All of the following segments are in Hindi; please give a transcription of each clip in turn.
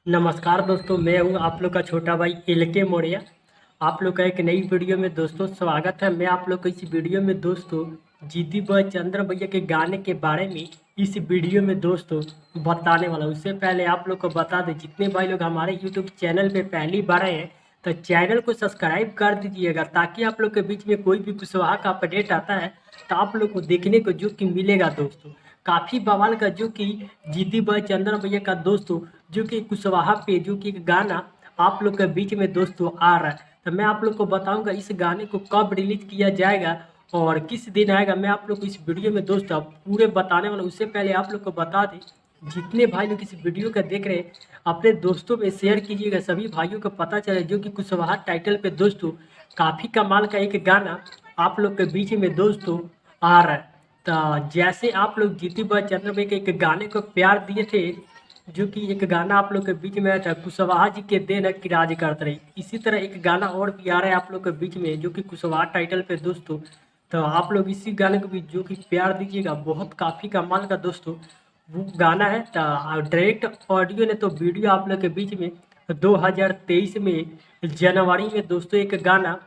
नमस्कार दोस्तों, मैं हूँ आप लोग का छोटा भाई एलके मौर्य। आप लोग का एक नई वीडियो में दोस्तों स्वागत है। मैं आप लोग को इस वीडियो में दोस्तों जीती बॉय चंद्र भैया के गाने के बारे में इस वीडियो में दोस्तों बताने वाला हूँ। उससे पहले आप लोग को बता दें, जितने भाई लोग हमारे यूट्यूब चैनल पे पहली बार आए हैं तो चैनल को सब्सक्राइब कर दीजिएगा, ताकि आप लोग के बीच में कोई भी कुशवाहा का अपडेट आता है तो आप लोग को देखने को जो कि मिलेगा दोस्तों। काफ़ी बवाल का जो कि जीती बॉय चंद्र भैया का दोस्तों जो कि कुशवाहा पे जो कि गाना आप लोग के बीच में दोस्तों आ रहा है, तो मैं आप लोग को बताऊंगा इस गाने को कब रिलीज किया जाएगा और किस दिन आएगा। मैं आप लोग को इस वीडियो में दोस्तों पूरे बताने वाला हूँ। उससे पहले आप लोग को बता दें, जितने भाई लोग इस वीडियो का देख रहे हैं अपने दोस्तों में शेयर कीजिएगा, सभी भाइयों को पता चले जो कि कुशवाहा टाइटल पे दोस्तों काफ़ी कमाल का एक गाना आप लोग के बीच में दोस्तों आ रहा है। तो जैसे आप लोग जीती बॉय चंद्र भाई के एक गाने को प्यार दिए थे, जो कि एक गाना आप लोग के बीच में आया था, कुशवाहा जी के देन है कि राज करते रहे, इसी तरह एक गाना और भी आ रहा है आप लोग के बीच में जो कि कुशवाहा टाइटल पे दोस्तों। तो आप लोग इसी गाने को भी जो कि प्यार दीजिएगा, बहुत काफ़ी कमाल का दोस्तों वो गाना है। तो डायरेक्ट ऑडियो ने तो वीडियो आप लोग के बीच में 2023 में जनवरी में दोस्तों एक गाना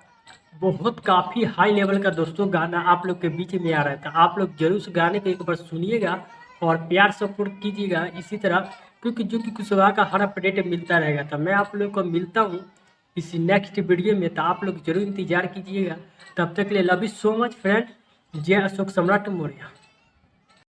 बहुत काफ़ी हाई लेवल का दोस्तों गाना आप लोग के बीच में आ रहा था। आप लोग जरूर उस गाने को एक बार सुनिएगा और प्यार सपोर्ट कीजिएगा इसी तरह, क्योंकि जो कि कुशवाहा का हर अपडेट मिलता रहेगा। तो मैं आप लोग को मिलता हूँ इसी नेक्स्ट वीडियो में, तो आप लोग जरूर इंतजार कीजिएगा। तब तक के लिए love you so much friend. जय अशोक सम्राट मौर्य।